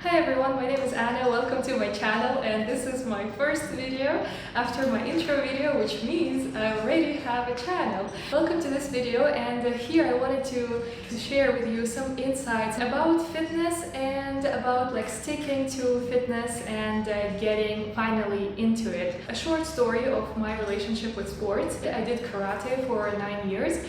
Hi everyone, my name is Anna, welcome to my channel, and this is my first video after my intro video, which means I already have a channel. Welcome to this video, and here I wanted to share with you some insights about fitness and about sticking to fitness and getting finally into it. A short story of my relationship with sports. I did karate for 9 years.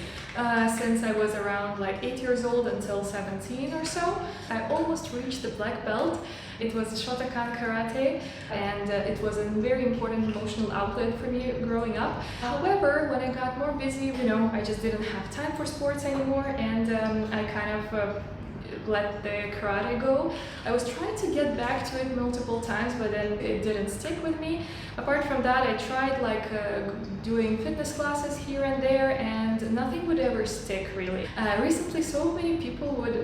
Since I was around 8 years old until 17 or so. I almost reached the black belt. It was Shotokan karate, and it was a very important emotional outlet for me growing up. However, when I got more busy, I just didn't have time for sports anymore, and I kind of let the karate go. I was trying to get back to it multiple times, but then it didn't stick with me. Apart from that, I tried doing fitness classes here and there, and nothing would ever stick really. Recently, so many people would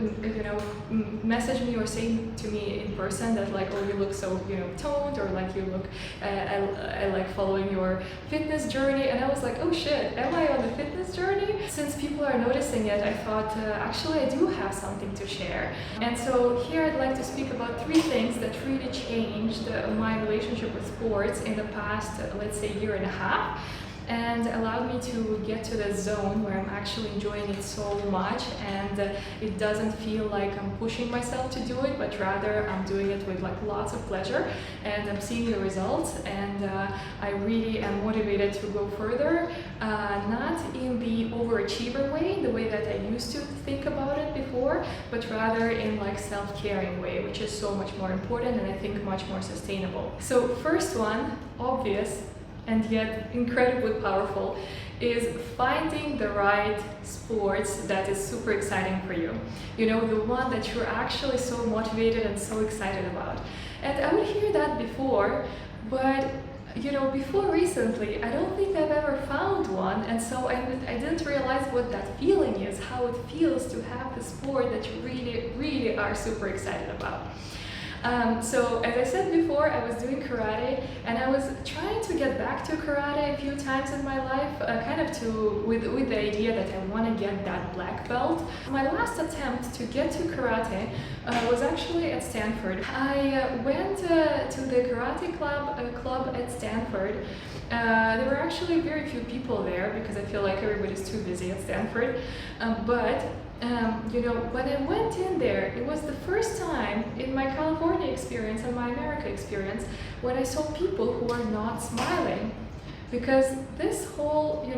message me or say to me in person that oh, you look so toned, or you look I like following your fitness journey, and I was like, oh shit, am I on the fitness journey? Since people are noticing it, I thought actually I do have something to share. And so here I'd like to speak about 3 things that really changed my relationship with sports in the past, let's say, year and a half, and allowed me to get to the zone where I'm actually enjoying it so much, and it doesn't feel like I'm pushing myself to do it, but rather I'm doing it with lots of pleasure, and I'm seeing the results, and I really am motivated to go further, not in the overachiever way, the way that I used to think about it before, but rather in self-caring way, which is so much more important and I think much more sustainable. So first one, obvious, and yet incredibly powerful, is finding the right sports that is super exciting for you. The one that you're actually so motivated and so excited about. And I would hear that before, but before recently, I don't think I've ever found one, and so I didn't realize what that feeling is, how it feels to have the sport that you really are super excited about. So as I said before, I was doing karate, and I was trying to get back to karate a few times in my life, with the idea that I want to get that black belt. My last attempt to get to karate was actually at Stanford. I went to the karate club at Stanford. There were actually very few people there because I feel like everybody's too busy at Stanford. When I went in there, it was the first time in my California experience and my America experience when I saw people who are not smiling. Because this whole,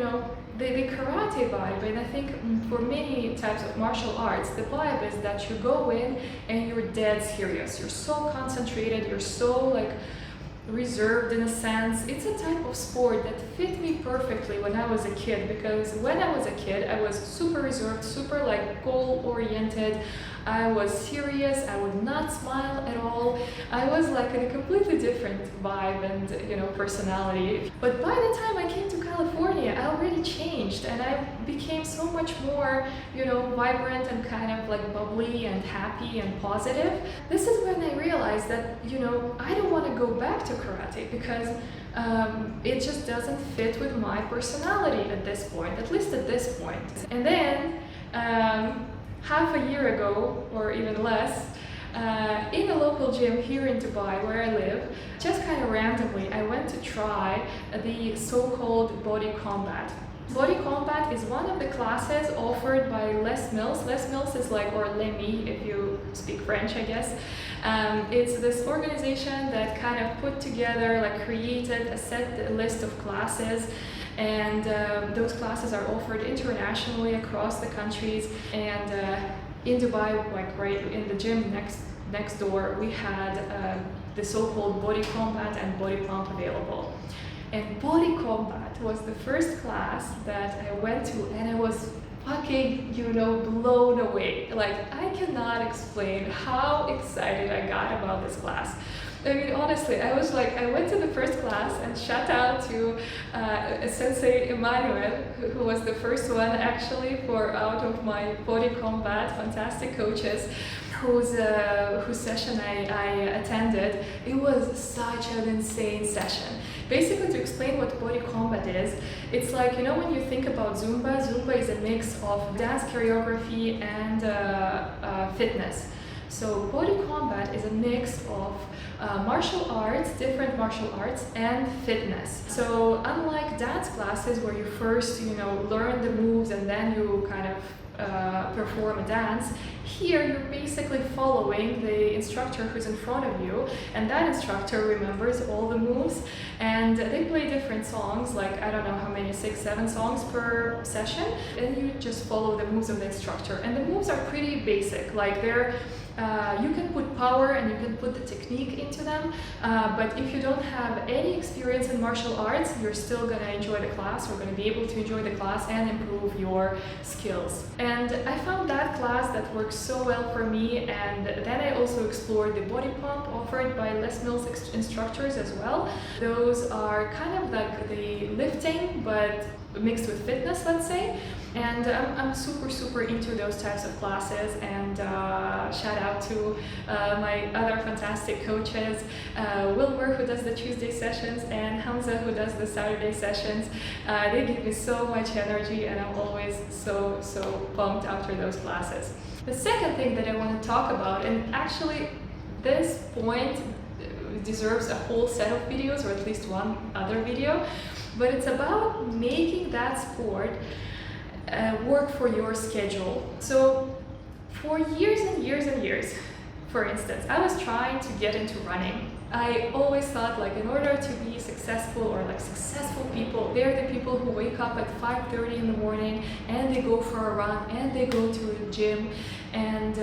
the karate vibe, and I think for many types of martial arts, the vibe is that you go in and you're dead serious. You're so concentrated, you're so reserved in a sense. It's a type of sport that fit me perfectly when I was a kid, because when I was a kid I was super reserved, super goal oriented. I was serious, I would not smile at all. I was in a completely different vibe and personality. But by the time I came to California, I already changed, and I became so much more vibrant and kind of bubbly and happy and positive. This is when I realized that I don't want to go back to karate, because it just doesn't fit with my personality at this point, at least at this point. And then half a year ago, or even less, in a local gym here in Dubai where I live, just kind of randomly, I went to try the so-called Body Combat. Body Combat is one of the classes offered by Les Mills. Les Mills is or Les Mills if you speak French, I guess. It's this organization that kind of put together, created a set list of classes, and those classes are offered internationally across the countries. And in Dubai, right in the gym next door, we had the so-called Body Combat and Body Pump available. And Body Combat was the first class that I went to, and I was fucking, blown away. I cannot explain how excited I got about this class. I mean, honestly, I went to the first class, and shout out to Sensei Emmanuel, who was the first one actually out of my Body Combat fantastic coaches, whose session I attended. It was such an insane session. Basically, to explain what Body Combat is, it's when you think about Zumba is a mix of dance choreography and fitness. So body combat is a mix of martial arts, different martial arts, and fitness. So unlike dance classes where you first, learn the moves and then you kind of perform a dance, here you're basically following the instructor who's in front of you, and that instructor remembers all the moves, and they play different songs, like I don't know how many, 6-7 songs per session, and you just follow the moves of the instructor. And the moves are pretty basic, like you can put power and you can put the technique into them, but if you don't have any experience in martial arts, you're still going to enjoy the class, or going to be able to enjoy the class and improve your skills. And I found that class that works so well for me, and then I also explored the body pump offered by Les Mills instructors as well. Those are kind of like the lifting, but mixed with fitness, let's say. And I'm super into those types of classes, and shout out to my other fantastic coaches, Wilbur, who does the Tuesday sessions, and Hamza, who does the Saturday sessions. They give me so much energy, and I'm always so pumped after those classes. The second thing that I want to talk about, and actually this point deserves a whole set of videos, or at least one other video, but it's about making that sport work for your schedule. So for years and years, for instance, I was trying to get into running. I always thought, like, in order to be successful, or like successful people, they're the people who wake up at 5:30 in the morning and they go for a run and they go to the gym, and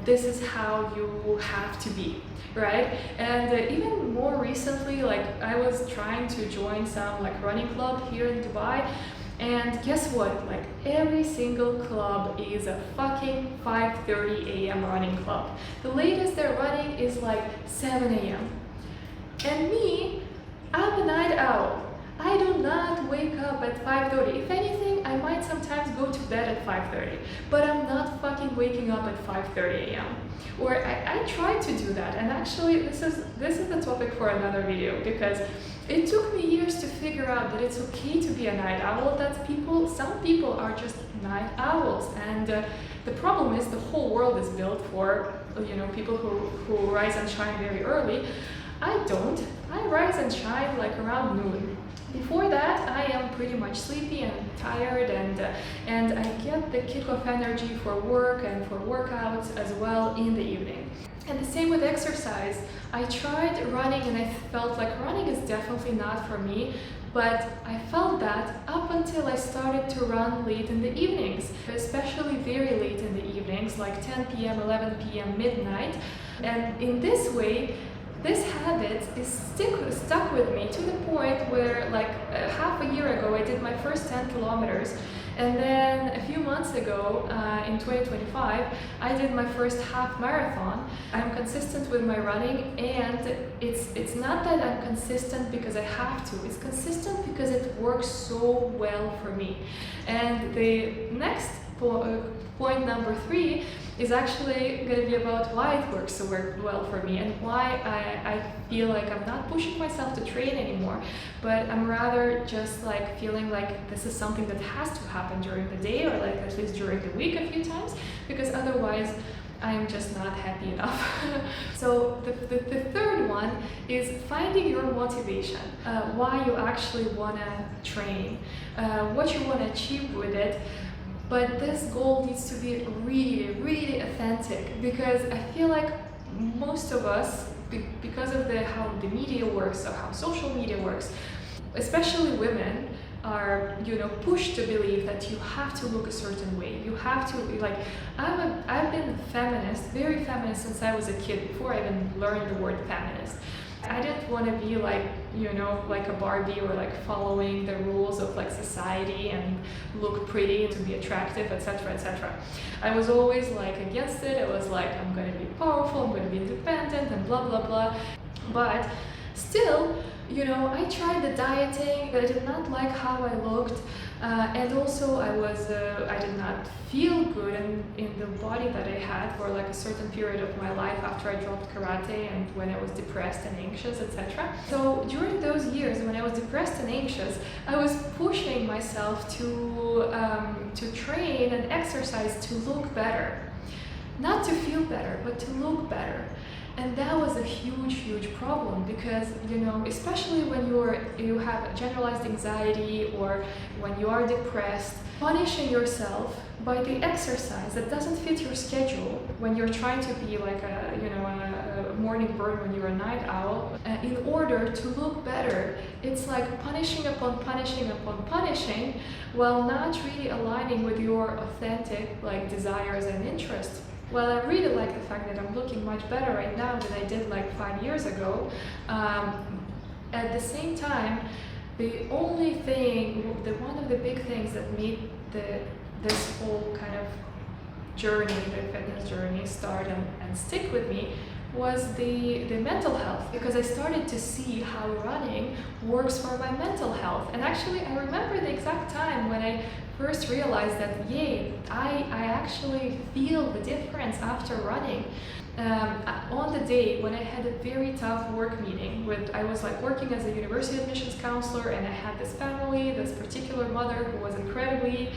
this is how you have to be, right? And even more recently, like, I was trying to join some like running club here in Dubai, and guess what? Like, every single club is a fucking 5:30 a.m. running club. The latest they're running is like 7 a.m. And me, I'm a night owl. I do not wake up at 5:30. If anything, I might sometimes go to bed at 5:30, but I'm not fucking waking up at 5:30 a.m. Or I try to do that, and actually this is the topic for another video, because it took me years to figure out that it's okay to be a night owl, that some people are just night owls, and the problem is the whole world is built for people who rise and shine very early. I don't. I rise and shine like around noon. Before that, I am pretty much sleepy and tired, and I get the kick of energy for work and for workouts as well in the evening. And the same with exercise. I tried running and I felt like running is definitely not for me, but I felt that up until I started to run late in the evenings, especially very late in the evenings, like 10 p.m., 11 p.m., midnight. And in this way, this habit is stuck with me to the point where, like, half a year ago, I did my first 10 kilometers. And then a few months ago, in 2025, I did my first half marathon. I'm consistent with my running, and it's not that I'm consistent because I have to. It's consistent because it works so well for me. And the next point number 3 is actually going to be about why it works so well for me, and why I feel like I'm not pushing myself to train anymore, but I'm rather just like feeling like this is something that has to happen during the day, or like at least during the week a few times, because otherwise I'm just not happy enough. So the third one is finding your motivation, why you actually want to train, what you want to achieve with it. But this goal needs to be really authentic, because I feel like most of us, because of how the media works, or how social media works, especially women, are pushed to believe that you have to look a certain way. You have to, like, I've been feminist, very feminist since I was a kid, before I even learned the word feminist. I didn't want to be like, like a Barbie, or like following the rules of like society and look pretty to be attractive, etc., etc. I was always like against it. I was like, I'm going to be powerful, I'm going to be independent, and blah blah blah. But still, I tried the dieting, but I did not like how I looked, and also I did not feel good in the body that I had for like a certain period of my life after I dropped karate, and when I was depressed and anxious, etc. So during those years when I was depressed and anxious, I was pushing myself to train and exercise to look better. not to feel better, but to look better. And that was a huge problem, because especially when you have generalized anxiety, or when you are depressed, punishing yourself by the exercise that doesn't fit your schedule, when you're trying to be like a morning bird when you're a night owl, in order to look better, it's like punishing upon punishing, while not really aligning with your authentic desires and interests. Well, I really like the fact that I'm looking much better right now than I did 5 years ago. At the same time, one of the big things that made this whole kind of journey, the fitness journey, start and stick with me was the mental health, because I started to see how running works for my mental health. And actually, I remember the exact time when I first realized that, I actually feel the difference after running. On the day when I had a very tough work meeting I was working as a university admissions counselor, and I had this family, this particular mother who was incredibly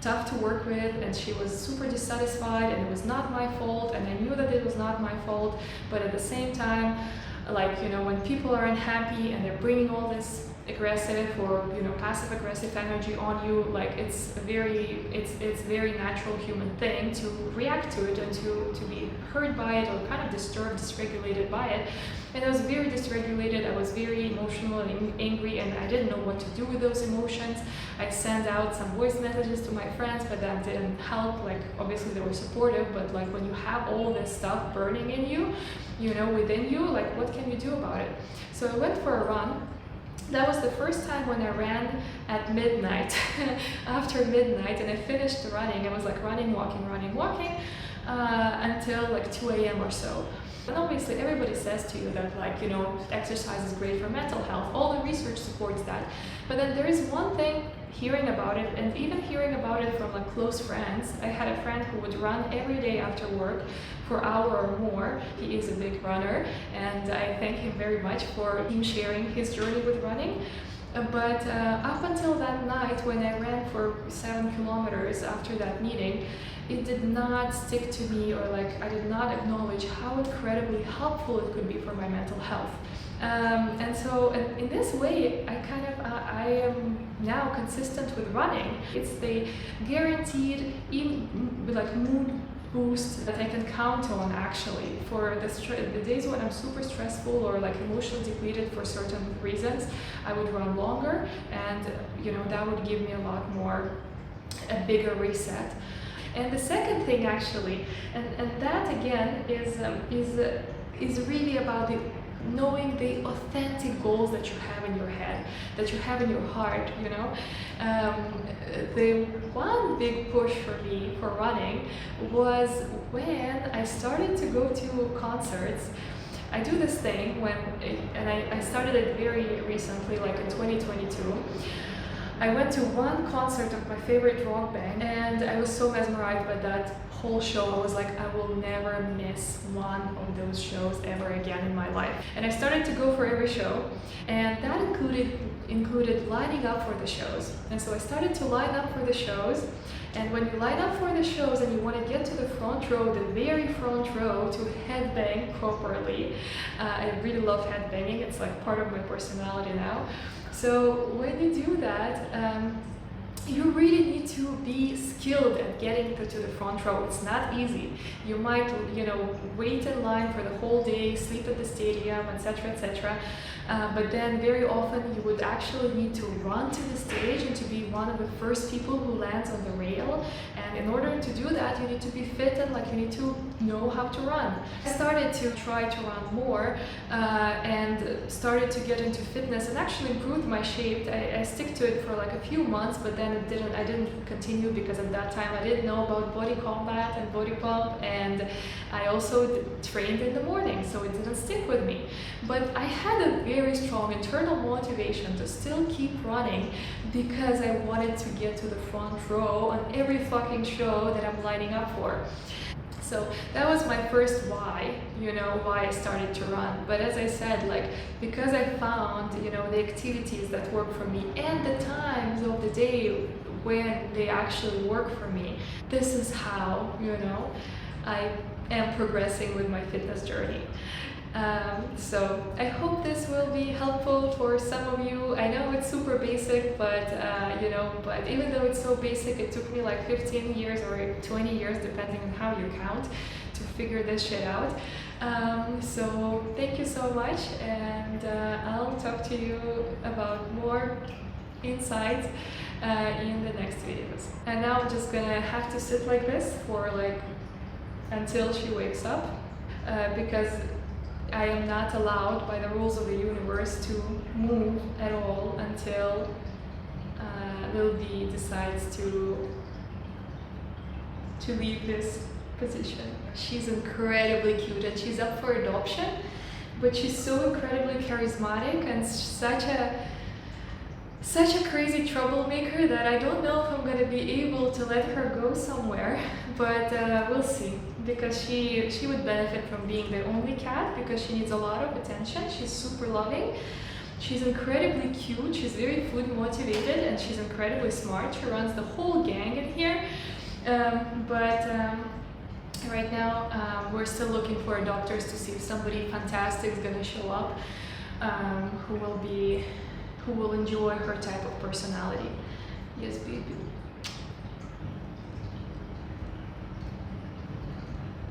tough to work with, and she was super dissatisfied, and it was not my fault, and I knew that it was not my fault, but at the same time, when people are unhappy and they're bringing all this aggressive or passive aggressive energy on you, it's a very natural human thing to react to it and to be hurt by it, or kind of disturbed, dysregulated by it. And I was very dysregulated. I was very emotional and angry, and I didn't know what to do with those emotions. I sent out some voice messages to my friends, but that didn't help. Obviously they were supportive, but when you have all this stuff burning in you, within you, what can you do about it? So I went for a run. That was the first time when I ran at midnight, after midnight, and I finished running. I was running, walking, until 2 a.m. or so. And obviously everybody says to you that exercise is great for mental health. All the research supports that. But then there is one thing, hearing about it, and even hearing about it from close friends. I had a friend who would run every day after work for an hour or more. He is a big runner, and I thank him very much for him sharing his journey with running. But up until that night when I ran for 7 kilometers after that meeting, it did not stick to me, or I did not acknowledge how incredibly helpful it could be for my mental health. And so in this way, I am now consistent with running. It's the guaranteed mood boost that I can count on, actually, for the days when I'm super stressful or emotionally depleted for certain reasons. I would run longer, and that would give me a bigger reset. And the second thing, actually, and that again is really about knowing the authentic goals that you have in your head, that you have in your heart. The one big push for me for running was when I started to go to concerts. I do this thing and I started it very recently, in 2022. I went to one concert of my favorite rock band, and I was so mesmerized by that whole show. I was I will never miss one of those shows ever again in my life. And I started to go for every show, and that included lining up for the shows. And so I started to line up for the shows, and when you line up for the shows and you want to get to the front row, the very front row, to headbang properly. I really love headbanging. It's part of my personality now. So when you do that, you really need to be skilled at getting to the front row. It's not easy. You might, wait in line for the whole day, sleep at the stadium, etc., etc. But then very often you would actually need to run to the stage and to be one of the first people who lands on the rail. And in order to do that, you need to be fit and you need to know how to run. I started to try to run more and started to get into fitness and actually improved my shape. I stick to it for a few months, but then I didn't continue, because at that time I didn't know about Body Combat and Body Pump, and I also trained in the morning, so it didn't stick with me. But I had a very strong internal motivation to still keep running, because I wanted to get to the front row on every fucking show that I'm lining up for. So that was my first why, why I started to run. But as I said, because I found, the activities that work for me and the times of the day when they actually work for me, this is how, I am progressing with my fitness journey. So I hope this will be helpful for some of you. I know it's super basic, but but even though it's so basic, it took me like 15 years or 20 years, depending on how you count, to figure this shit out. So thank you so much, and I'll talk to you about more insights in the next videos. And now I'm just gonna have to sit like this for until she wakes up, because I am not allowed by the rules of the universe to move at all until Lil B decides to leave this position. She's incredibly cute and she's up for adoption, but she's so incredibly charismatic and such a crazy troublemaker that I don't know if I'm gonna be able to let her go somewhere, but we'll see. Because she would benefit from being the only cat, because she needs a lot of attention. She's super loving. She's incredibly cute. She's very food motivated and she's incredibly smart. She runs the whole gang in here. But right now we're still looking for adopters to see if somebody fantastic is gonna show up, who will enjoy her type of personality. Yes, baby.